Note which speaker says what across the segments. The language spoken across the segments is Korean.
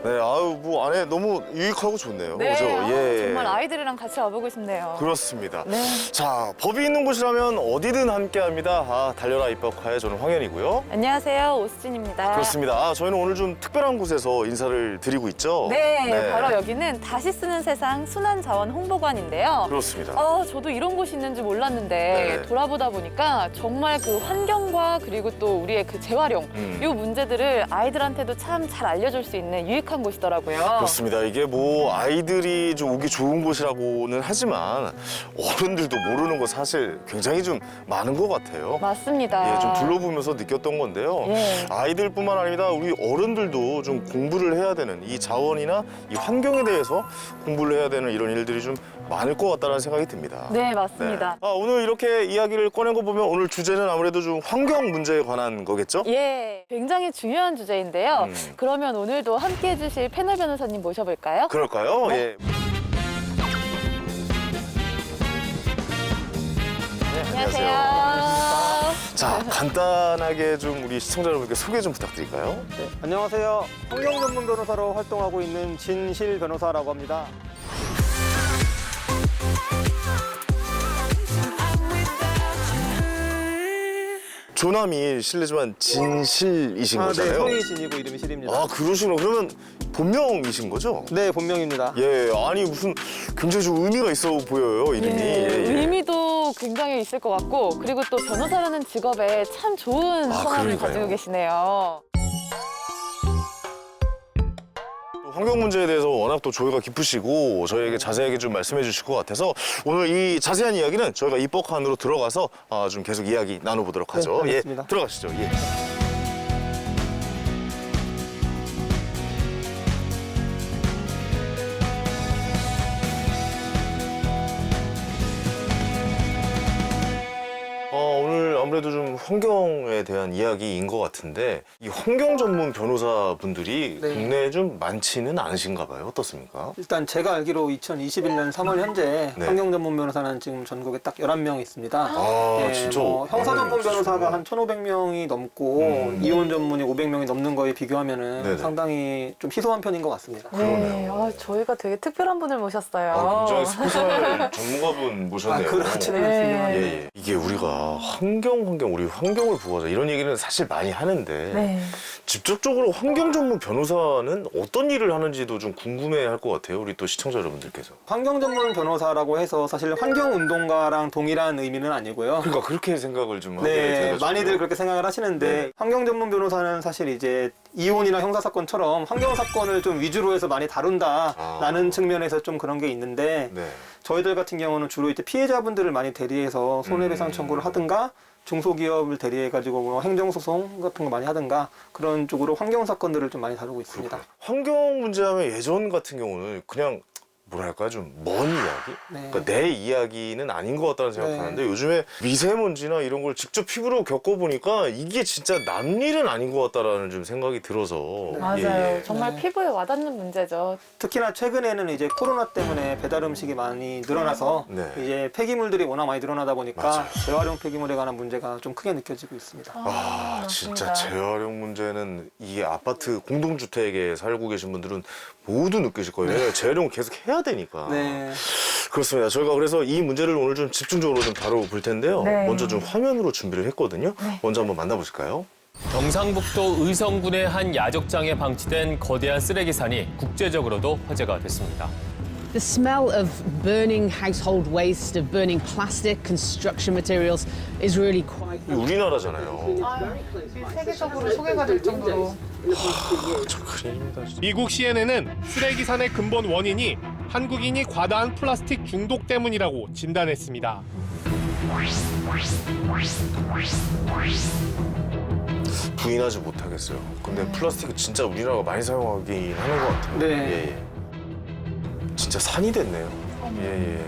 Speaker 1: 네, 아유 뭐 안에 너무 유익하고 좋네요.
Speaker 2: 네,
Speaker 1: 그죠?
Speaker 2: 정말 아이들이랑 같이 와보고 싶네요.
Speaker 1: 그렇습니다.
Speaker 2: 네.
Speaker 1: 자, 법이 있는 곳이라면 어디든 함께합니다. 달려라 입법화의 저는 황현이고요.
Speaker 2: 안녕하세요, 오수진입니다.
Speaker 1: 그렇습니다. 저희는 오늘 좀 특별한 곳에서 인사를 드리고 있죠.
Speaker 2: 네, 바로 여기는 다시 쓰는 세상 순환자원 홍보관인데요.
Speaker 1: 그렇습니다.
Speaker 2: 저도 이런 곳이 있는지 몰랐는데
Speaker 1: 네.
Speaker 2: 돌아보다 보니까 정말 그 환경과 그리고 또 우리의 그 재활용 이 문제들을 아이들한테도 참 잘 알려줄 수 있는 유익한 곳이더라고요.
Speaker 1: 그렇습니다. 이게 뭐 아이들이 좀 오기 좋은 곳이라고는 하지만 어른들도 모르는 거 사실 굉장히 좀 많은 것 같아요.
Speaker 2: 맞습니다.
Speaker 1: 예, 좀 둘러보면서 느꼈던 건데요.
Speaker 2: 예.
Speaker 1: 아이들뿐만 아니라 우리 어른들도 좀 공부를 해야 되는 이 자원이나 이 환경에 대해서 공부를 해야 되는 이런 일들이 좀 많을 것 같다는 생각이 듭니다.
Speaker 2: 네, 맞습니다.
Speaker 1: 오늘 이렇게 이야기를 꺼낸 거 보면 오늘 주제는 아무래도 좀 환경 문제에 관한 거겠죠?
Speaker 2: 예, 굉장히 중요한 주제인데요. 그러면 오늘도 함께 해주실 패널 변호사님 모셔볼까요?
Speaker 1: 그럴까요? 예. 네,
Speaker 2: 안녕하세요.
Speaker 1: 자, 간단하게 좀 우리 시청자 여러분께 소개 좀 부탁드릴까요?
Speaker 3: 네, 안녕하세요. 환경 전문 변호사로 활동하고 있는 진실 변호사라고 합니다.
Speaker 1: 조남이 실례지만 진실이신
Speaker 3: 네,
Speaker 1: 거잖아요.
Speaker 3: 성이 진이고 이름이 실입니다.
Speaker 1: 아, 그러시구나. 그러면 본명이신 거죠?
Speaker 3: 네, 본명입니다.
Speaker 1: 예, 아니 무슨 굉장히 좀 의미가 있어 보여요, 이름이.
Speaker 2: 예,
Speaker 1: 예, 예.
Speaker 2: 의미도 굉장히 있을 것 같고 그리고 또 변호사라는 직업에 참 좋은 성함을
Speaker 1: 그러니까요.
Speaker 2: 가지고 계시네요.
Speaker 1: 환경 문제에 대해서 워낙 또 조예가 깊으시고 저희에게 자세하게 좀 말씀해 주실 것 같아서 오늘 이 자세한 이야기는 저희가 입법안으로 들어가서 좀 계속 이야기 나눠보도록 하죠.
Speaker 3: 네, 알겠습니다.
Speaker 1: 예, 들어가시죠. 예. 오늘 아무래도 좀 환경에 대한 이야기인 것 같은데 이 환경 전문 변호사분들이
Speaker 3: 네.
Speaker 1: 국내에 좀 많지는 않으신가 봐요. 어떻습니까?
Speaker 3: 일단 제가 알기로 2021년 3월 현재
Speaker 1: 네.
Speaker 3: 환경 전문 변호사는 지금 전국에 딱 11명 있습니다.
Speaker 1: 아, 진짜.
Speaker 3: 형사 전문 변호사가 한 1,500명이 넘고 이혼 전문이 500명이 넘는 거에 비교하면은
Speaker 1: 네네.
Speaker 3: 상당히 좀 희소한 편인 것 같습니다.
Speaker 2: 네, 저희가 되게 특별한 분을 모셨어요.
Speaker 1: 굉장히 스페셜 전문가분 모셨네요.
Speaker 3: 그렇지는
Speaker 2: 네.
Speaker 3: 않습니다.
Speaker 1: 예, 예. 이게 우리가 우리 환경을 보호하자 이런 얘기는 사실 많이 하는데
Speaker 2: 네.
Speaker 1: 직접적으로 환경 전문 변호사는 어떤 일을 하는지도 좀 궁금해할 것 같아요. 우리 또 시청자 여러분들께서.
Speaker 3: 환경 전문 변호사라고 해서 사실 환경 운동가랑 동일한 의미는 아니고요.
Speaker 1: 그러니까 그렇게 생각을 좀 하게
Speaker 3: 네,
Speaker 1: 돼가지고.
Speaker 3: 많이들 그렇게 생각을 하시는데
Speaker 1: 네.
Speaker 3: 환경 전문 변호사는 사실 이제 이혼이나 형사 사건처럼 환경 사건을 좀 위주로 해서 많이 다룬다라는 측면에서 좀 그런 게 있는데
Speaker 1: 네.
Speaker 3: 저희들 같은 경우는 주로 이제 피해자분들을 많이 대리해서 손해배상 청구를 하든가 중소기업을 대리해가지고 뭐 행정소송 같은 거 많이 하든가 그런 쪽으로 환경 사건들을 좀 많이 다루고 있습니다.
Speaker 1: 환경 문제하면 예전 같은 경우는 그냥 뭐랄까 좀 먼 이야기?
Speaker 3: 네.
Speaker 1: 그러니까 내 이야기는 아닌 것 같다는 생각하는데
Speaker 3: 네.
Speaker 1: 요즘에 미세먼지나 이런 걸 직접 피부로 겪어보니까 이게 진짜 남일은 아닌 것 같다라는 좀 생각이 들어서
Speaker 2: 맞아요.
Speaker 1: 예, 예.
Speaker 2: 정말
Speaker 3: 네.
Speaker 2: 피부에 와닿는 문제죠.
Speaker 3: 특히나 최근에는 이제 코로나 때문에 배달 음식이 많이 늘어나서
Speaker 1: 네.
Speaker 3: 이제 폐기물들이 워낙 많이 늘어나다 보니까
Speaker 1: 맞아요.
Speaker 3: 재활용 폐기물에 관한 문제가 좀 크게 느껴지고 있습니다.
Speaker 1: 진짜
Speaker 2: 맞습니다.
Speaker 1: 재활용 문제는 이 아파트 공동주택에 살고 계신 분들은 모두 느끼실 거예요. 재활용 계속 해야 되니까.
Speaker 3: 네.
Speaker 1: 그렇습니다. 저희가 그래서 이 문제를 오늘 좀 집중적으로 좀 다뤄볼 텐데요.
Speaker 2: 네.
Speaker 1: 먼저 좀 화면으로 준비를 했거든요. 먼저 한번 만나보실까요?
Speaker 4: 경상북도 의성군의 한 야적장에 방치된 거대한 쓰레기산이 국제적으로도 화제가 됐습니다.
Speaker 5: The smell of burning household waste, of burning plastic, construction materials is really quite...
Speaker 1: 우리나라잖아요.
Speaker 2: 세계적으로 소개가 될 정도로.
Speaker 1: 참 큰일입니다. 진짜.
Speaker 6: 미국 CNN은 쓰레기산의 근본 원인이 한국인이 과다한 플라스틱 중독 때문이라고 진단했습니다.
Speaker 1: 부인하지 못하겠어요. 근데 플라스틱을 진짜 우리나라가 많이 사용하긴 하는 것 같아요.
Speaker 3: 네.
Speaker 1: 예, 예. 진짜 산이 됐네요. 예, 예.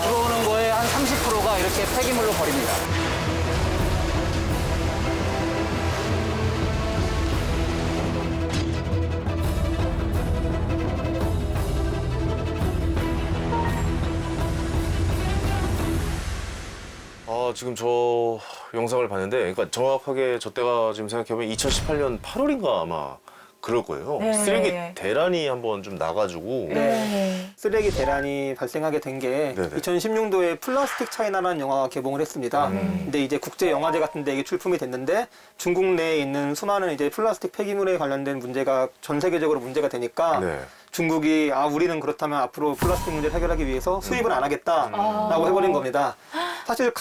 Speaker 7: 들어오는 거에 한 30%가 이렇게 폐기물로 버립니다.
Speaker 1: 지금 저 영상을 봤는데, 그러니까 정확하게 저 때가 지금 생각해보면 2018년 8월인가 아마 그럴 거예요.
Speaker 2: 네.
Speaker 1: 쓰레기 대란이 한번 좀 나가지고.
Speaker 2: 네.
Speaker 3: 쓰레기 대란이 발생하게 된 게
Speaker 1: 네네.
Speaker 3: 2016년도에 플라스틱 차이나라는 영화가 개봉을 했습니다. 근데 이제 국제 영화제 같은 데 이게 출품이 됐는데 중국 내에 있는 수많은 이제 플라스틱 폐기물에 관련된 문제가 전 세계적으로 문제가 되니까
Speaker 1: 네.
Speaker 3: 중국이 우리는 그렇다면 앞으로 플라스틱 문제를 해결하기 위해서 수입을 안 하겠다라고 해버린 겁니다. 사실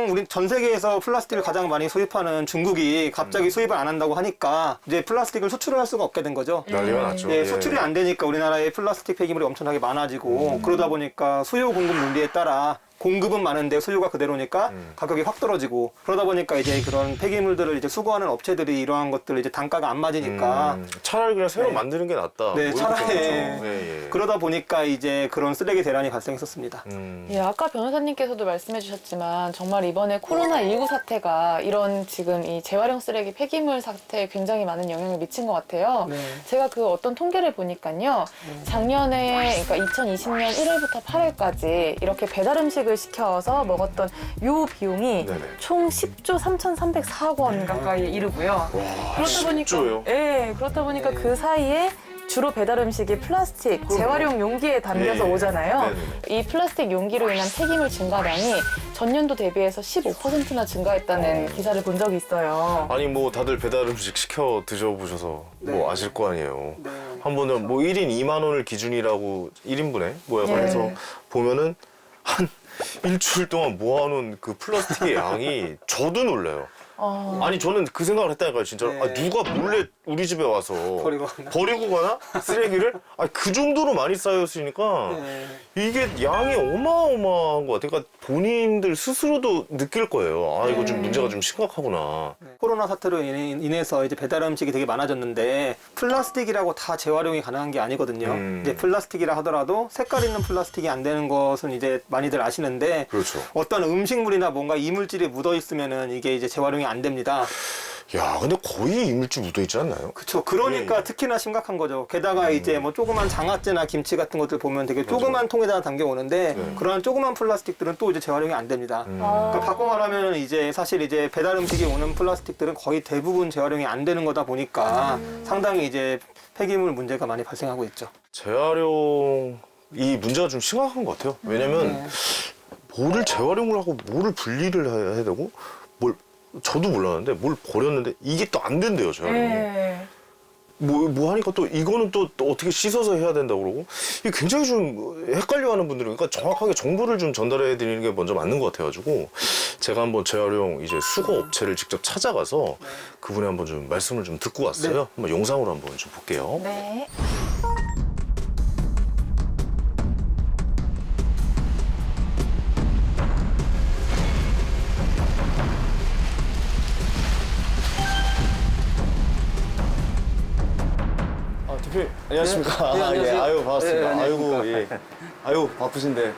Speaker 3: 우리 전 세계에서 플라스틱을 가장 많이 수입하는 중국이 갑자기 수입을 안 한다고 하니까 이제 플라스틱을 수출을 할 수가 없게 된 거죠.
Speaker 1: 난리가 났죠.
Speaker 3: 예, 수출이 안 되니까 우리나라에 플라스틱 폐기물이 엄청나게 많아지고 그러다 보니까 수요 공급 논리에 따라 공급은 많은데 수요가 그대로니까 가격이 확 떨어지고 그러다 보니까 이제 그런 폐기물들을 이제 수거하는 업체들이 이러한 것들을 이제 단가가 안 맞으니까
Speaker 1: 차라리 그냥 새로
Speaker 3: 네.
Speaker 1: 만드는 게 낫다.
Speaker 3: 네,
Speaker 1: 뭐 이렇게
Speaker 3: 차라리
Speaker 1: 된 거죠. 예, 예.
Speaker 3: 그러다 보니까 이제 그런 쓰레기 대란이 발생했었습니다.
Speaker 2: 예, 아까 변호사님께서도 말씀해 주셨지만 정말 이번에 코로나19 사태가 이런 지금 이 재활용 쓰레기 폐기물 사태에 굉장히 많은 영향을 미친 것 같아요.
Speaker 3: 네.
Speaker 2: 제가 그 어떤 통계를 보니까요. 작년에 그러니까 2020년 1월부터 8월까지 이렇게 배달 음식을 시켜서 먹었던 요 비용이
Speaker 1: 네네.
Speaker 2: 총 10조 3,304억 원 가까이 이르고요. 그렇다 보니까
Speaker 1: 10조요?
Speaker 2: 예, 그렇다 보니까 그 사이에 주로 배달 음식이 플라스틱, 재활용 용기에 담겨서
Speaker 1: 예.
Speaker 2: 오잖아요.
Speaker 1: 네네네.
Speaker 2: 이 플라스틱 용기로 인한 폐기물 증가량이 전년도 대비해서 15%나 증가했다는 기사를 본 적이 있어요.
Speaker 1: 아니 뭐 다들 배달 음식 시켜 드셔보셔서
Speaker 3: 네.
Speaker 1: 뭐 아실 거 아니에요.
Speaker 3: 네.
Speaker 1: 한 번은 뭐 1인 2만 원을 기준이라고 1인분에 뭐 약간
Speaker 2: 예.
Speaker 1: 해서 보면은 한 일주일 동안 모아놓은 그 플라스틱의 양이 저도 놀라요. 아니 저는 그 생각을 했다니까요 진짜로.
Speaker 3: 네.
Speaker 1: 아, 누가 몰래 우리 집에 와서
Speaker 3: 버리고
Speaker 1: 가나? 쓰레기를? 아, 그 정도로 많이 쌓였으니까
Speaker 3: 네.
Speaker 1: 이게 양이 어마어마한 것 같아요. 그러니까 본인들 스스로도 느낄 거예요. 아 이거 좀 문제가 좀 심각하구나.
Speaker 3: 코로나 사태로 인해서 이제 배달 음식이 되게 많아졌는데 플라스틱이라고 다 재활용이 가능한 게 아니거든요. 이제 플라스틱이라 하더라도 색깔 있는 플라스틱이 안 되는 것은 이제 많이들 아시는데
Speaker 1: 그렇죠.
Speaker 3: 어떤 음식물이나 뭔가 이물질이 묻어 있으면은 이게 이제 재활용이 안 됩니다.
Speaker 1: 야 근데 거의 이물질 묻어있지 않나요?
Speaker 3: 그렇죠. 그러니까
Speaker 1: 예.
Speaker 3: 특히나 심각한 거죠. 게다가 이제 뭐 조그만 장아찌나 김치 같은 것들 보면 되게 조그만 통에다가 담겨 오는데 그런 조그만 플라스틱들은 또 이제 재활용이 안 됩니다. 그러니까 바꿔 말하면 이제 사실 이제 배달 음식이 오는 플라스틱들은 거의 대부분 재활용이 안 되는 거다 보니까 상당히 이제 폐기물 문제가 많이 발생하고 있죠.
Speaker 1: 재활용 이 문제가 좀 심각한 것 같아요. 왜냐면 뭐를 재활용을 하고 뭐를 분리를 해야 되고 뭘 저도 몰랐는데 뭘 버렸는데 이게 또 안 된대요 재활용이.
Speaker 2: 예.
Speaker 1: 뭐 하니까 또 이거는 또 어떻게 씻어서 해야 된다고 그러고 이게 굉장히 좀 헷갈려하는 분들은 그러니까 정확하게 정보를 좀 전달해 드리는 게 먼저 맞는 것 같아가지고 제가 한번 재활용 이제 수거 업체를 직접 찾아가서 그분이 한번 좀 말씀을 좀 듣고 왔어요.
Speaker 3: 네.
Speaker 1: 한번 영상으로 한번 좀 볼게요.
Speaker 2: 네.
Speaker 1: 대표님 안녕하십니까?
Speaker 7: 네, 안녕하세요.
Speaker 1: 예, 아유 반갑습니다.
Speaker 7: 네,
Speaker 1: 아이고 예. 아유 바쁘신데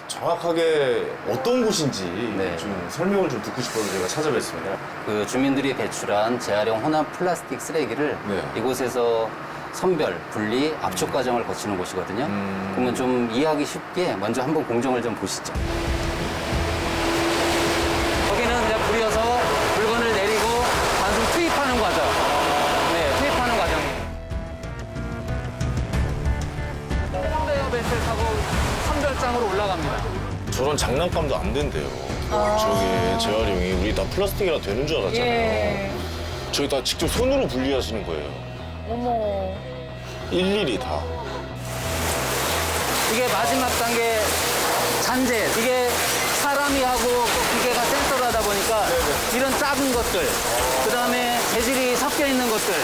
Speaker 1: 정확하게 어떤 곳인지
Speaker 7: 네.
Speaker 1: 좀 설명을 좀 듣고 싶어서 제가 찾아뵙습니다.
Speaker 7: 그 주민들이 배출한 재활용 혼합 플라스틱 쓰레기를
Speaker 1: 네.
Speaker 7: 이곳에서 선별, 분리, 압축 과정을 거치는 곳이거든요. 그러면 좀 이해하기 쉽게 먼저 한번 공정을 좀 보시죠. 거기는 그냥 불여서 물건을 내리고 단순 투입하는 과정. 네, 투입하는 과정이에요. 컨베이어 벨트를 타고 선별장으로 올라갑니다.
Speaker 1: 저런 장난감도 안 된대요. 저게 재활용이 우리 다 플라스틱이라 되는 줄 알았잖아요.
Speaker 2: 예.
Speaker 1: 저희 다 직접 손으로 분리하시는 거예요.
Speaker 2: 어머.
Speaker 1: 일일이 다.
Speaker 7: 이게 마지막 단계 잔재. 이게 사람이 하고 기계가 센서로 하다 보니까 이런 작은 것들, 그 다음에 재질이 섞여 있는 것들,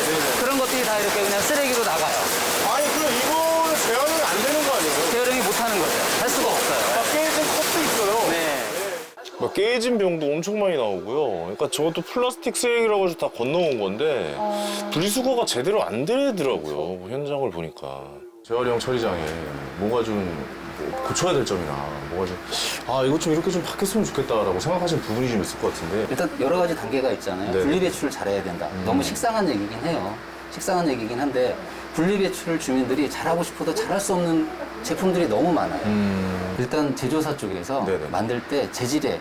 Speaker 7: 그런 것들이 다 이렇게 그냥 쓰레기로 나가요.
Speaker 1: 아니 그럼 이거는 재활용이 안 되는 거 아니에요?
Speaker 7: 재활용이 못하는 거죠. 할 수가 없어요.
Speaker 1: 깨진 컵도 있어요.
Speaker 7: 네.
Speaker 1: 막 깨진 병도 엄청 많이 나오고요. 그러니까 저것도 플라스틱 쓰레기라고 해서 다 건너온 건데 분리수거가 제대로 안 되더라고요. 현장을 보니까. 재활용 처리장에 뭔가 좀 고쳐야 될 점이나 뭐가 좀 이것 좀 이렇게 좀 바뀌었으면 좋겠다라고 생각하시는 부분이 좀 있을 것 같은데.
Speaker 7: 일단 여러 가지 단계가 있잖아요.
Speaker 1: 네.
Speaker 7: 분리배출을 잘해야 된다. 너무 식상한 얘기긴 해요. 식상한 얘기긴 한데 분리배출을 주민들이 잘하고 싶어도 잘할 수 없는 제품들이 너무 많아요. 일단 제조사 쪽에서
Speaker 1: 네네.
Speaker 7: 만들 때 재질의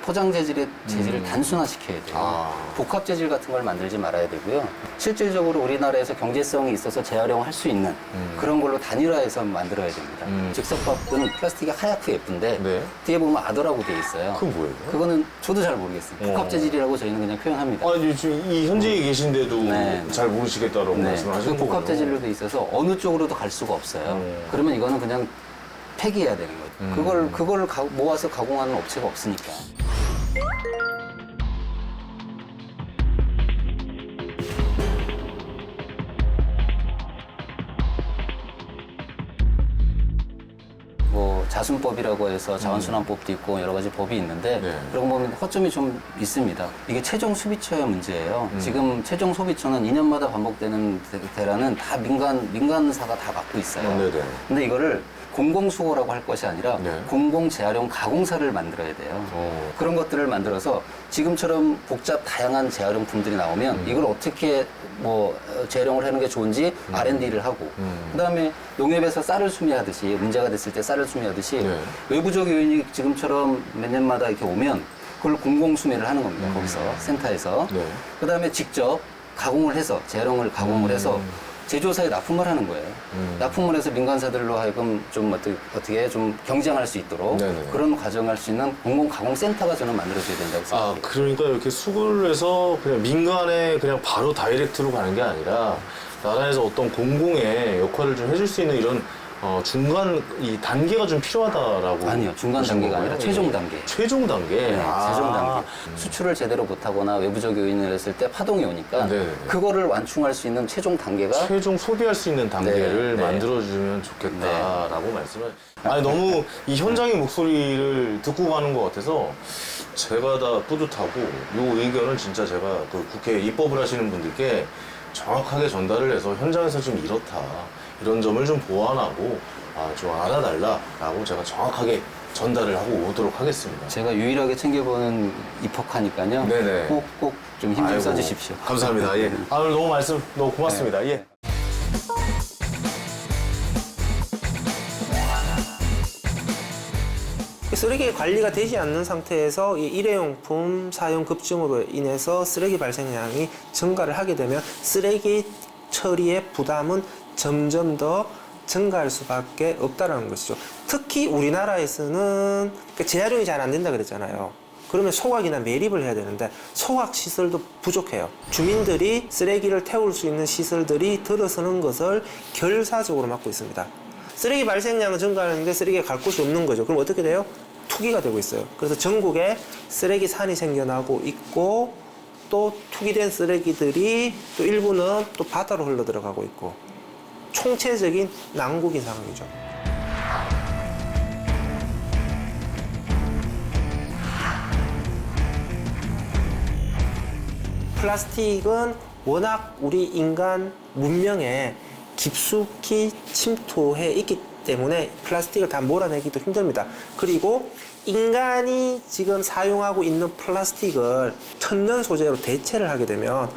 Speaker 7: 포장 재질의 재질을 단순화시켜야 돼요. 복합 재질 같은 걸 만들지 말아야 되고요. 실질적으로 우리나라에서 경제성이 있어서 재활용할 수 있는 그런 걸로 단일화해서 만들어야 됩니다. 즉석밥은 플라스틱이 하얗고 예쁜데
Speaker 1: 네.
Speaker 7: 뒤에 보면 아더라고 돼 있어요.
Speaker 1: 그건 뭐예요?
Speaker 7: 그거는 저도 잘 모르겠어요. 복합 재질이라고 저희는 그냥 표현합니다.
Speaker 1: 아니 지금 이 현지에 계신데도
Speaker 7: 네.
Speaker 1: 잘 모르시겠다라고
Speaker 7: 네,
Speaker 1: 말씀을
Speaker 7: 그
Speaker 1: 하시는 거예요.
Speaker 7: 복합 재질로 돼 있어서 어느 쪽으로도 갈 수가 없어요. 그러면 이거는 그냥 폐기해야 되는 거죠. 그걸 모아서 가공하는 업체가 없으니까. 뭐 자순법이라고 해서 자원순환법도 있고 여러 가지 법이 있는데
Speaker 1: 네.
Speaker 7: 그런 거 보면 허점이 좀 있습니다. 이게 최종 소비처의 문제예요. 지금 최종 소비처는 2년마다 반복되는 대란은 다 민간사가 다 맡고 있어요.
Speaker 1: 네네.
Speaker 7: 근데 이거를 공공수거라고 할 것이 아니라
Speaker 1: 네.
Speaker 7: 공공재활용 가공사를 만들어야 돼요. 그런 것들을 만들어서 지금처럼 복잡 다양한 재활용품들이 나오면 이걸 어떻게 뭐 재활용을 하는 게 좋은지 R&D를 하고 그다음에 농협에서 쌀을 수미하듯이 문제가 됐을 때 쌀을 수미하듯이
Speaker 1: 네.
Speaker 7: 외부적 요인이 지금처럼 몇 년마다 이렇게 오면 그걸 공공수매를 하는 겁니다. 거기서 센터에서
Speaker 1: 네.
Speaker 7: 그다음에 직접 가공을 해서 재활용을 가공을 해서 제조사에 납품을 하는 거예요. 납품을 해서 민간사들로 하여금 좀 어떻게 좀 경쟁할 수 있도록
Speaker 1: 네네.
Speaker 7: 그런 과정을 할 수 있는 공공가공센터가 저는 만들어져야 된다고 생각해요.
Speaker 1: 아, 그러니까 이렇게 수거를 해서 그냥 민간에 그냥 바로 다이렉트로 가는 게 아니라 나라에서 어떤 공공의 역할을 좀 해줄 수 있는 이런 중간 이 단계가 좀 필요하다라고.
Speaker 7: 아니요, 중간
Speaker 1: 보시는
Speaker 7: 단계가
Speaker 1: 건가요?
Speaker 7: 아니라 최종 단계.
Speaker 1: 최종 단계.
Speaker 7: 네, 최종 단계.
Speaker 1: 아.
Speaker 7: 수출을 제대로 못하거나 외부적 요인을 했을 때 파동이 오니까
Speaker 1: 네네.
Speaker 7: 그거를 완충할 수 있는 최종 단계가
Speaker 1: 최종 소비할 수 있는 단계를
Speaker 7: 네.
Speaker 1: 만들어주면 좋겠다라고 말씀을. 아니 너무 이 현장의 목소리를 듣고 가는 것 같아서 제가 다 뿌듯하고 이 의견은 진짜 제가 그 국회 입법을 하시는 분들께 정확하게 전달을 해서 현장에서 지금 이렇다 이런 점을 좀 보완하고 좀 알아달라라고 제가 정확하게 전달을 하고 오도록 하겠습니다.
Speaker 7: 제가 유일하게 챙겨보는 입학하니까요.
Speaker 1: 네네.
Speaker 7: 꼭 좀 힘 좀
Speaker 1: 아이고,
Speaker 7: 써주십시오.
Speaker 1: 감사합니다. 예. 오늘 너무 말씀 너무 고맙습니다. 예.
Speaker 8: 쓰레기 관리가 되지 않는 상태에서 이 일회용품 사용 급증으로 인해서 쓰레기 발생량이 증가를 하게 되면 쓰레기 처리의 부담은 점점 더 증가할 수밖에 없다는 것이죠. 특히 우리나라에서는 재활용이 잘 안 된다 그랬잖아요. 그러면 소각이나 매립을 해야 되는데 소각 시설도 부족해요. 주민들이 쓰레기를 태울 수 있는 시설들이 들어서는 것을 결사적으로 막고 있습니다. 쓰레기 발생량은 증가하는데 쓰레기가 갈 곳이 없는 거죠. 그럼 어떻게 돼요? 투기가 되고 있어요. 그래서 전국에 쓰레기 산이 생겨나고 있고 또 투기된 쓰레기들이 또 일부는 또 바다로 흘러 들어가고 있고 총체적인 난국인 상황이죠. 플라스틱은 워낙 우리 인간 문명에 깊숙이 침투해 있기 때문에 플라스틱을 다 몰아내기도 힘듭니다. 그리고 인간이 지금 사용하고 있는 플라스틱을 천연 소재로 대체를 하게 되면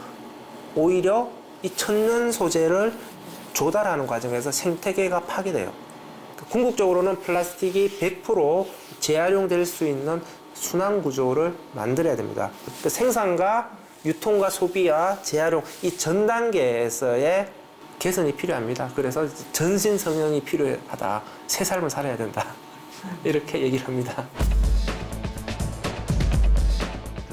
Speaker 8: 오히려 이 천연 소재를 조달하는 과정에서 생태계가 파괴돼요. 궁극적으로는 플라스틱이 100% 재활용될 수 있는 순환 구조를 만들어야 됩니다. 생산과 유통과 소비와 재활용 이 전 단계에서의 개선이 필요합니다. 그래서 전신 성형이 필요하다. 새 삶을 살아야 된다. 이렇게 얘기를 합니다.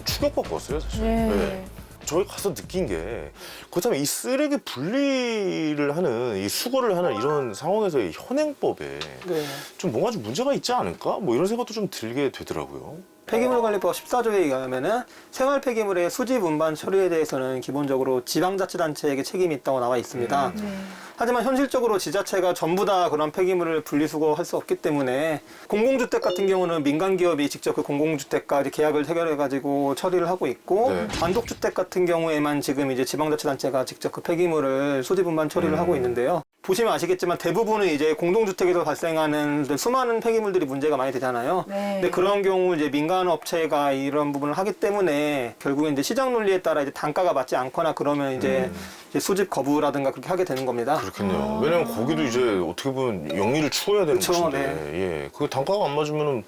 Speaker 1: 충격받고 왔어요, 사실.
Speaker 2: 네.
Speaker 1: 저희 가서 느낀 게 그렇다면 이 쓰레기 분리를 하는 이 수거를 하는 이런 상황에서의 현행법에
Speaker 3: 네.
Speaker 1: 좀 뭔가 좀 문제가 있지 않을까? 뭐 이런 생각도 좀 들게 되더라고요.
Speaker 3: 폐기물관리법 14조에 의하면 생활 폐기물의 수집 운반 처리에 대해서는 기본적으로 지방자치단체에게 책임이 있다고 나와 있습니다. 하지만 현실적으로 지자체가 전부 다 그런 폐기물을 분리수거할 수 없기 때문에 공공주택 같은 경우는 민간기업이 직접 그 공공주택까지 계약을 해결해가지고 처리를 하고 있고
Speaker 1: 네.
Speaker 3: 단독주택 같은 경우에만 지금 이제 지방자치단체가 직접 그 폐기물을 수집 운반 처리를 하고 있는데요. 보시면 아시겠지만 대부분은 이제 공동주택에서 발생하는 수많은 폐기물들이 문제가 많이 되잖아요.
Speaker 2: 네.
Speaker 3: 근데 그런 경우 이제 민간 업체가 이런 부분을 하기 때문에 결국에 이제 시장 논리에 따라 이제 단가가 맞지 않거나 그러면 이제 수집 거부라든가 그렇게 하게 되는 겁니다.
Speaker 1: 그렇겠네요. 왜냐면 거기도 이제 어떻게 보면 영리를 추구해야 되는
Speaker 3: 그쵸,
Speaker 1: 곳인데,
Speaker 3: 네.
Speaker 1: 예, 그 단가가 안 맞으면은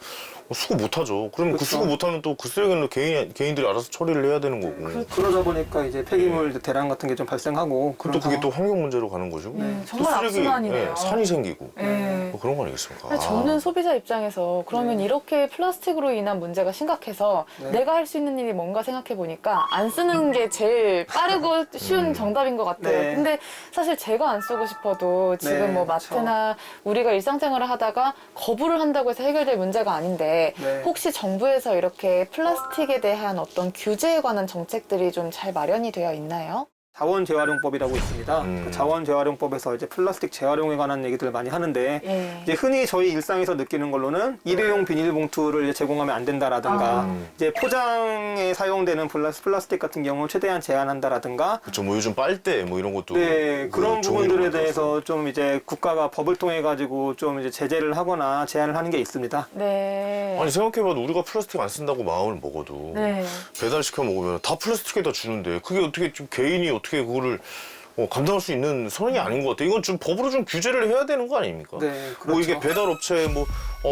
Speaker 1: 수거 못하죠. 그러면 그
Speaker 3: 그쵸.
Speaker 1: 수거 못하면 또 그 쓰레기는 개인들이 알아서 처리를 해야 되는 거고.
Speaker 3: 그러다 보니까 이제 폐기물 대량 같은 게 좀 발생하고
Speaker 1: 그럼 또 그게 또 환경 문제로 가는 거죠.
Speaker 2: 정말
Speaker 1: 또
Speaker 2: 악순환이네요.
Speaker 1: 예, 산이 생기고
Speaker 2: 네.
Speaker 1: 뭐 그런 거 아니겠습니까?
Speaker 2: 근데 저는 소비자 입장에서 그러면 이렇게 플라스틱으로 인한 문제가 심각해서
Speaker 3: 네.
Speaker 2: 내가 할 수 있는 일이 뭔가 생각해 보니까 안 쓰는 게 제일 빠르고 쉬운 정답인 것 같아요.
Speaker 3: 네.
Speaker 2: 근데 사실 제가 안 쓰고 싶어도 지금
Speaker 3: 네,
Speaker 2: 뭐 마트나 우리가 일상생활을 하다가 거부를 한다고 해서 해결될 문제가 아닌데
Speaker 3: 네.
Speaker 2: 혹시 정부에서 이렇게 플라스틱에 대한 어떤 규제에 관한 정책들이 좀 잘 마련이 되어 있나요?
Speaker 3: 자원재활용법이라고 있습니다. 그 자원재활용법에서 이제 플라스틱 재활용에 관한 얘기들을 많이 하는데
Speaker 2: 예.
Speaker 3: 이제 흔히 저희 일상에서 느끼는 걸로는 일회용 비닐봉투를 이제 제공하면 안 된다라든가 이제 포장에 사용되는 플라스틱 같은 경우 최대한 제한한다라든가
Speaker 1: 그렇죠. 뭐 요즘 빨대 뭐 이런 것도
Speaker 3: 네,
Speaker 1: 그
Speaker 3: 그런
Speaker 1: 종이로
Speaker 3: 부분들에
Speaker 1: 만들어서.
Speaker 3: 대해서 좀 이제 국가가 법을 통해 가지고 좀 이제 제재를 하거나 제한을 하는 게 있습니다.
Speaker 2: 네.
Speaker 1: 아니 생각해봐도 우리가 플라스틱 안 쓴다고 마음을 먹어도
Speaker 2: 네.
Speaker 1: 배달시켜 먹으면 다 플라스틱에다 주는데 그게 어떻게 좀 개인이 어떻게 그거를 감당할 수 있는 선이 아닌 것 같아요. 이건 좀 법으로 좀 규제를 해야 되는 거 아닙니까?
Speaker 3: 네, 그렇죠.
Speaker 1: 뭐 이게 배달업체에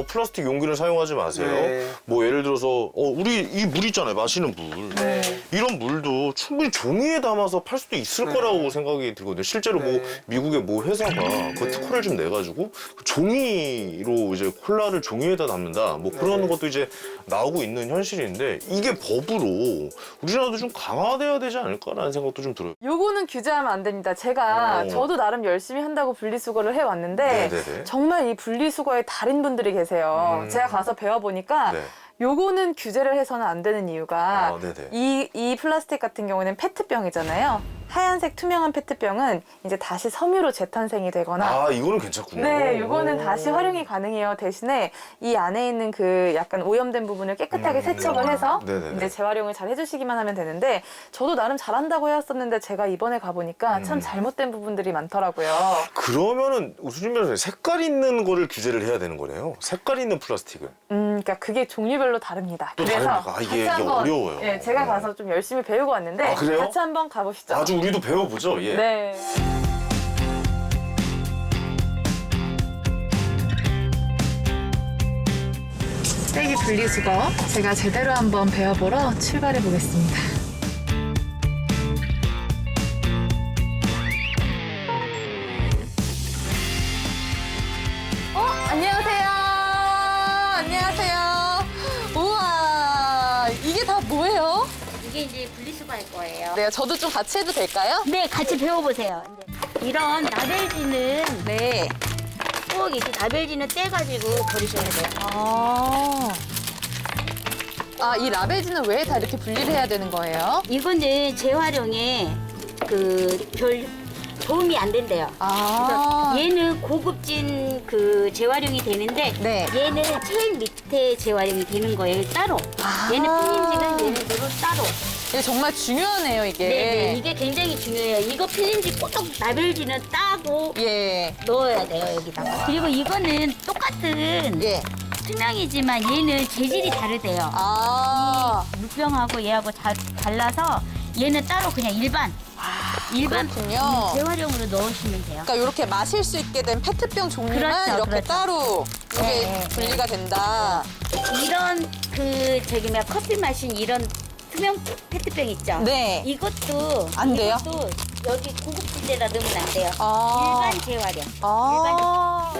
Speaker 1: 플라스틱 용기를 사용하지 마세요.
Speaker 3: 네.
Speaker 1: 뭐 예를 들어서 우리 이 물 있잖아요. 마시는 물.
Speaker 3: 네.
Speaker 1: 이런 물도 충분히 종이에 담아서 팔 수도 있을
Speaker 3: 네.
Speaker 1: 거라고 생각이 들거든요. 실제로
Speaker 3: 네.
Speaker 1: 뭐 미국의 뭐 회사가 그
Speaker 3: 네.
Speaker 1: 특허를 좀 내가지고 종이로 이제 콜라를 종이에다 담는다. 뭐 그런
Speaker 3: 네.
Speaker 1: 것도 이제 나오고 있는 현실인데 이게 법으로 우리나라도 좀 강화돼야 되지 않을까라는 생각도 좀 들어요.
Speaker 2: 요거는 규제하면 안 됩니다. 제가 저도 나름 열심히 한다고 분리수거를 해왔는데
Speaker 1: 네네네.
Speaker 2: 정말 이 분리수거의 달인분들이 계세요. 제가 가서 배워보니까
Speaker 1: 네.
Speaker 2: 요거는 규제를 해서는 안 되는 이유가
Speaker 1: 네네.
Speaker 2: 이 플라스틱 같은 경우는 페트병이잖아요. 하얀색 투명한 페트병은 이제 다시 섬유로 재탄생이 되거나
Speaker 1: 이거는 괜찮군요.
Speaker 2: 네, 요거는 다시 활용이 가능해요. 대신에 이 안에 있는 그 약간 오염된 부분을 깨끗하게 세척을 해서
Speaker 1: 네네네.
Speaker 2: 이제 재활용을 잘 해주시기만 하면 되는데 저도 나름 잘한다고 해왔었는데 제가 이번에 가보니까 참 잘못된 부분들이 많더라고요.
Speaker 1: 그러면은 우수진 변호사님 색깔 있는 거를 규제를 해야 되는 거네요. 색깔 있는 플라스틱을.
Speaker 2: 그러니까 그게 종류별로 다릅니다.
Speaker 1: 또
Speaker 2: 그래서
Speaker 1: 다릅니까? 이게
Speaker 2: 같이 한번,
Speaker 1: 어려워요.
Speaker 2: 예, 제가 가서 좀 열심히 배우고 왔는데
Speaker 1: 아, 그래요?
Speaker 2: 같이 한번 가보시죠.
Speaker 1: 아주 우리도 배워보죠. 예.
Speaker 2: 네. 쓰레기 분리수거 제가 제대로 한번 배워보러 출발해 보겠습니다. 안녕하세요. 안녕하세요. 우와, 이게 다 뭐예요?
Speaker 9: 이게 이제 분리수거할 거예요.
Speaker 2: 네, 저도 좀 같이 해도 될까요?
Speaker 9: 네, 같이 배워보세요. 이런 라벨지는
Speaker 2: 네.
Speaker 9: 꼭 이렇게 라벨지는 떼가지고 버리셔야 돼요.
Speaker 2: 이 라벨지는 왜 다 이렇게 분리를 해야 되는 거예요?
Speaker 9: 이거는 재활용에 별 도움이 안 된대요.
Speaker 2: 아.
Speaker 9: 그래서 얘는 고급진 재활용이 되는데
Speaker 2: 네.
Speaker 9: 얘는 제일 밑에 재활용이 되는 거예요. 따로. 얘는 필름지는 얘네들로 따로.
Speaker 2: 이게 정말 중요하네요, 이게.
Speaker 9: 네, 이게 굉장히 중요해요. 이거 필름지 꼭 라벨지는 따고
Speaker 2: 예.
Speaker 9: 넣어야 돼요, 여기다가. 그리고 이거는 똑같은
Speaker 2: 예.
Speaker 9: 투명이지만 얘는 재질이 다르대요. 물병하고 얘하고 달라서 얘는 따로 그냥 일반
Speaker 2: 그렇군요.
Speaker 9: 재활용으로 넣으시면 돼요.
Speaker 2: 그러니까 이렇게 마실 수 있게 된 페트병 종류만
Speaker 9: 그렇죠,
Speaker 2: 이렇게
Speaker 9: 그렇죠.
Speaker 2: 따로 이게
Speaker 9: 네,
Speaker 2: 분리가 된다.
Speaker 9: 이런 커피 마신 이런 투명 페트병 있죠?
Speaker 2: 네.
Speaker 9: 이것도
Speaker 2: 안 돼요?
Speaker 9: 이것도 여기 고급진 데다 넣으면 안 돼요.
Speaker 2: 아.
Speaker 9: 일반 재활용.
Speaker 2: 아.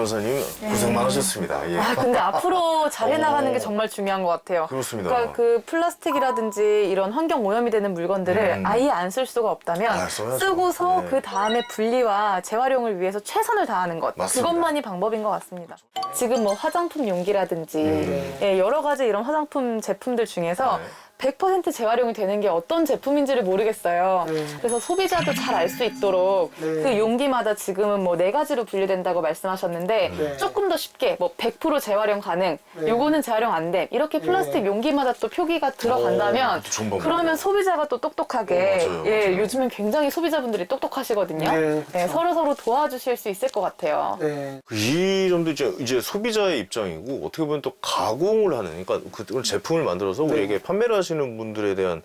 Speaker 1: 변호사님 고생 많으셨습니다. 예.
Speaker 2: 아, 근데 앞으로 잘해 나가는 게 정말 중요한 것 같아요.
Speaker 1: 그렇습니다.
Speaker 2: 그러니까 그 플라스틱이라든지 이런 환경 오염이 되는 물건들을 아예 안 쓸 수가 없다면
Speaker 1: 써야죠.
Speaker 2: 쓰고서
Speaker 1: 네.
Speaker 2: 그 다음에 분리와 재활용을 위해서 최선을 다하는 것.
Speaker 1: 맞습니다.
Speaker 2: 그것만이 방법인 것 같습니다. 지금 뭐 화장품 용기라든지 예, 여러 가지 이런 화장품 제품들 중에서 100% 재활용이 되는 게 어떤 제품인지를 모르겠어요. 그래서 소비자도 잘 알 수 있도록 그 용기마다 지금은 뭐 4가지로 분류된다고 말씀하셨는데 조금 더 쉽게 뭐 100% 재활용 가능, 요거는 재활용 안 돼. 이렇게 플라스틱 용기마다 또 표기가 들어간다면
Speaker 1: 좋은 방법이네요.
Speaker 2: 그러면 소비자가 또 똑똑하게
Speaker 1: 맞아요,
Speaker 2: 예,
Speaker 1: 맞아요.
Speaker 2: 요즘엔 굉장히 소비자분들이 똑똑하시거든요.
Speaker 3: 네,
Speaker 2: 예, 서로 도와주실 수 있을 것 같아요.
Speaker 3: 네.
Speaker 1: 이 점도 이제 소비자의 입장이고 어떻게 보면 또 가공을 하는 그러니까 그 제품을 만들어서 우리에게 판매를 하시는 분들에 대한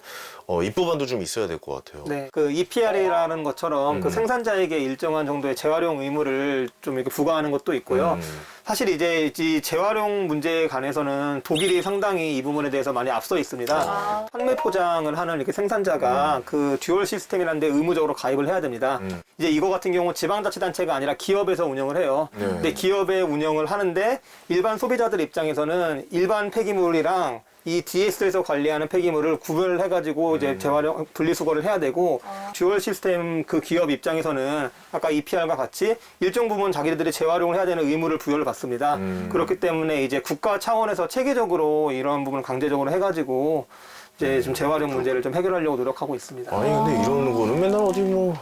Speaker 1: 입법안도 좀 있어야 될 것 같아요.
Speaker 3: 네, 그 EPR이라는 것처럼 그 생산자에게 일정한 정도의 재활용 의무를 좀 이렇게 부과하는 것도 있고요. 사실 이제 이 재활용 문제에 관해서는 독일이 상당히 이 부분에 대해서 많이 앞서 있습니다. 판매 포장을 하는 이렇게 생산자가 그 듀얼 시스템이라는 데 의무적으로 가입을 해야 됩니다. 이제 이거 같은 경우 지방자치단체가 아니라 기업에서 운영을 해요. 근데 기업에 운영을 하는데 일반 소비자들 입장에서는 일반 폐기물이랑 이 DS에서 관리하는 폐기물을 구별해가지고 이제 재활용, 분리수거를 해야 되고, 듀얼 시스템 그 기업 입장에서는 아까 EPR과 같이 일정 부분 자기들이 재활용을 해야 되는 의무를 부여를 받습니다. 그렇기 때문에 이제 국가 차원에서 체계적으로 이런 부분을 강제적으로 해가지고 이제 좀 재활용 문제를 좀 해결하려고 노력하고 있습니다.
Speaker 1: 아니 근데 이런 거는 맨날 어디 뭐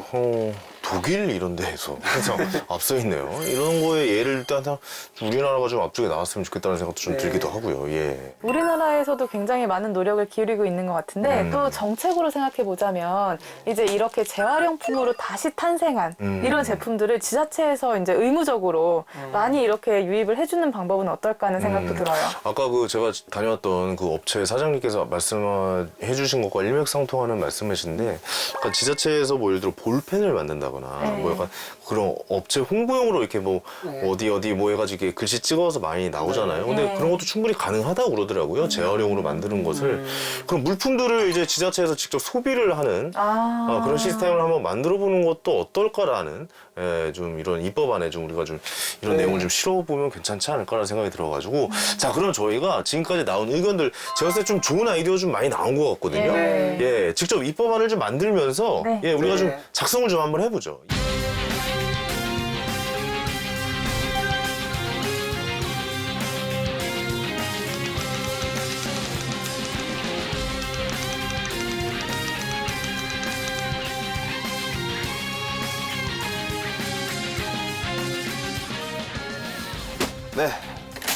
Speaker 1: 독일 이런 데에서 항상 앞서 있네요. 이런 거에 예를 일단 우리나라가 좀 앞쪽에 나왔으면 좋겠다는 생각도 좀 들기도 하고요. 예.
Speaker 2: 우리나라에서도 굉장히 많은 노력을 기울이고 있는 것 같은데 또 정책으로 생각해 보자면 이제 이렇게 재활용품으로 다시 탄생한 이런 제품들을 지자체에서 이제 의무적으로 많이 이렇게 유입을 해주는 방법은 어떨까 하는 생각도 들어요.
Speaker 1: 아까 그 제가 다녀왔던 그 업체 사장님께서 말씀해 주신 것과 일맥상통하는 말씀이신데 그러니까 지자체에서 뭐 예를 들어 볼펜을 만든다거나 뭐 약간 그런 업체 홍보용으로 이렇게 뭐 어디 뭐 해가지고 이렇게 글씨 찍어서 많이 나오잖아요. 근데 그런 것도 충분히 가능하다고 그러더라고요. 재활용으로 만드는 것을. 그럼 물품들을 이제 지자체에서 직접 소비를 하는 그런 시스템을 한번 만들어 보는 것도 어떨까라는 좀 이런 입법안에 좀 우리가 좀 이런 내용을 좀 실어보면 괜찮지 않을까라는 생각이 들어가지고 자 그럼 저희가 지금까지 나온 의견들 제가 봤을 때 좀 좋은 아이디어 좀 많이 나온 것 같거든요. 예, 직접 입법안을 좀 만들면서 예, 우리가 좀 작성을 좀 한번 해보죠. 네.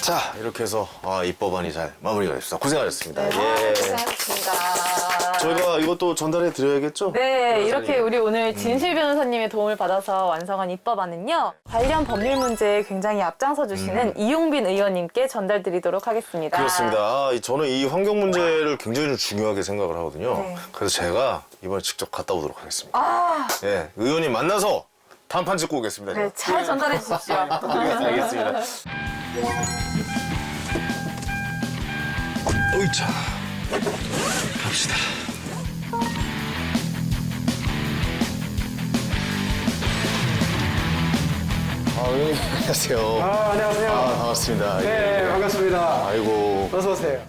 Speaker 1: 자, 이렇게 해서 입법안이 잘 마무리가 됐습니다. 고생하셨습니다. 예.
Speaker 2: 고생하셨습니다.
Speaker 1: 저희가 이것도 전달해 드려야겠죠?
Speaker 2: 네, 이렇게 우리 오늘
Speaker 1: 음.
Speaker 2: 진실 변호사님의 도움을 받아서 완성한 입법안은요. 관련 법률 문제에 굉장히 앞장서 주시는 이용빈 의원님께 전달드리도록 하겠습니다.
Speaker 1: 그렇습니다. 저는 이 환경 문제를 굉장히 좀 중요하게 생각을 하거든요.
Speaker 2: 네.
Speaker 1: 그래서 제가 이번에 직접 갔다 오도록 하겠습니다. 예, 의원님 만나서 단판 짓고 오겠습니다.
Speaker 2: 네, 잘 전달해 주십시오.
Speaker 1: 알겠습니다. 으이차. 갑시다. 의원님 안녕하세요.
Speaker 3: 안녕하세요.
Speaker 1: 반갑습니다.
Speaker 3: 네,
Speaker 1: 예.
Speaker 3: 반갑습니다.
Speaker 1: 아이고.
Speaker 3: 어서 오세요.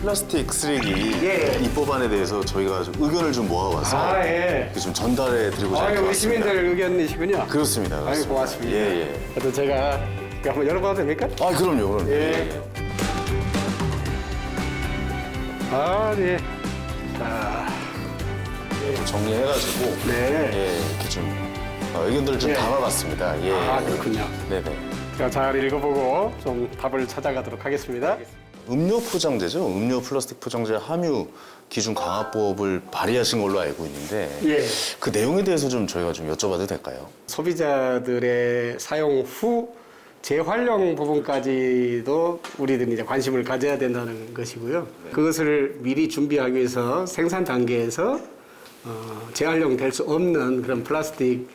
Speaker 1: 플라스틱 쓰레기
Speaker 3: 예.
Speaker 1: 입법안에 대해서 저희가 좀 의견을 좀 모아와서
Speaker 10: 예.
Speaker 1: 이렇게 좀 전달해 드리고자 이렇게
Speaker 10: 우리
Speaker 1: 왔습니다.
Speaker 10: 시민들 의견이시군요.
Speaker 1: 그렇습니다.
Speaker 10: 아유, 고맙습니다.
Speaker 1: 예, 예.
Speaker 10: 그래도 제가 한번 열어봐도 됩니까?
Speaker 1: 그럼요.
Speaker 10: 예. 네. 자,
Speaker 1: 좀 정리해가지고
Speaker 10: 네.
Speaker 1: 예, 이렇게 좀 의견들을 좀
Speaker 10: 예.
Speaker 1: 담아봤습니다. 예.
Speaker 10: 그렇군요.
Speaker 1: 네네.
Speaker 10: 제가 잘 읽어보고 좀 답을 찾아가도록 하겠습니다.
Speaker 1: 음료 포장재죠. 음료 플라스틱 포장재 함유 기준 강화법을 발의하신 걸로 알고 있는데
Speaker 10: 예.
Speaker 1: 그 내용에 대해서 좀 저희가 좀 여쭤봐도 될까요?
Speaker 10: 소비자들의 사용 후 재활용 부분까지도 우리들이 이제 관심을 가져야 된다는 것이고요. 그것을 미리 준비하기 위해서 생산 단계에서 재활용 될 수 없는 그런 플라스틱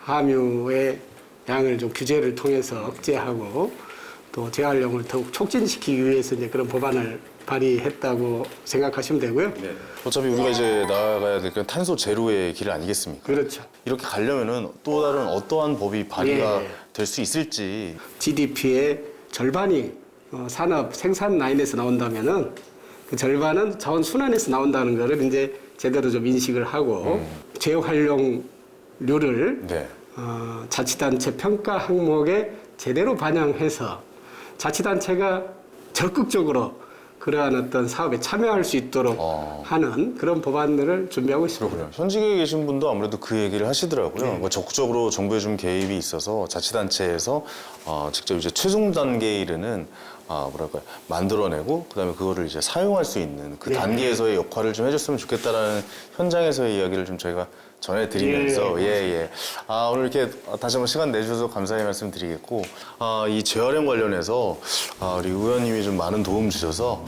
Speaker 10: 함유의 양을 좀 규제를 통해서 억제하고 또 재활용을 더욱 촉진시키기 위해서 이제 그런 법안을 발의했다고 생각하시면 되고요.
Speaker 1: 어차피 우리가 이제 나아가야 될 건 탄소 제로의 길 아니겠습니까?
Speaker 10: 그렇죠.
Speaker 1: 이렇게 가려면은 또 다른 어떠한 법이 발의가
Speaker 10: 예.
Speaker 1: 될 수 있을지.
Speaker 10: GDP의 절반이 산업 생산 라인에서 나온다면은 그 절반은 자원 순환에서 나온다는 거를 이제 제대로 좀 인식을 하고 재활용률을
Speaker 1: 네.
Speaker 10: 자치단체 평가 항목에 제대로 반영해서 자치단체가 적극적으로 그러한 어떤 사업에 참여할 수 있도록 하는 그런 법안들을 준비하고 있습니다.
Speaker 1: 그렇군요. 현직에 계신 분도 아무래도 그 얘기를 하시더라고요. 뭐 적극적으로 정부의 좀 개입이 있어서 자치단체에서 직접 이제 최종 단계에 이르는 뭐랄까요, 만들어내고 그다음에 그거를 이제 사용할 수 있는 그 단계에서의 역할을 좀 해줬으면 좋겠다라는 현장에서의 이야기를 좀 저희가 전해드리면서 오늘 이렇게 다시 한번 시간 내주셔서 감사의 말씀드리겠고 이 재활용 관련해서 우리 의원님이 좀 많은 도움 주셔서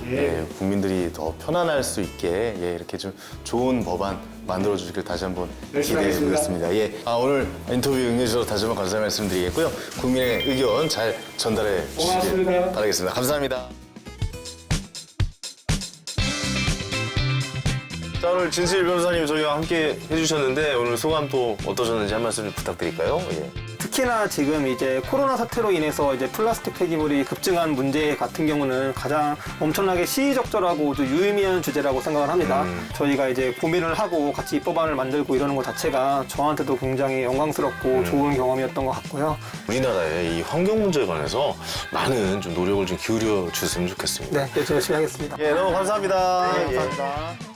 Speaker 1: 국민들이 더 편안할 수 있게 이렇게 좀 좋은 법안 만들어 주시길 다시 한번 기대해 보겠습니다. 오늘 인터뷰 응해주셔서 다시 한번 감사의 말씀드리겠고요. 국민의 의견 잘 전달해 주시길 바라겠습니다. 감사합니다. 자, 오늘 진실 변호사님 저희와 함께 해주셨는데 오늘 소감 또 어떠셨는지 한 말씀 좀 부탁드릴까요?
Speaker 3: 특히나 지금 이제 코로나 사태로 인해서 이제 플라스틱 폐기물이 급증한 문제 같은 경우는 가장 엄청나게 시의적절하고 또 유의미한 주제라고 생각을 합니다. 저희가 이제 고민을 하고 같이 입법안을 만들고 이러는 것 자체가 저한테도 굉장히 영광스럽고 좋은 경험이었던 것 같고요.
Speaker 1: 우리나라의 이 환경 문제에 관해서 많은 좀 노력을 좀 기울여 주셨으면 좋겠습니다.
Speaker 3: 네, 열심히 하겠습니다.
Speaker 1: 너무 감사합니다.
Speaker 3: 네, 감사합니다.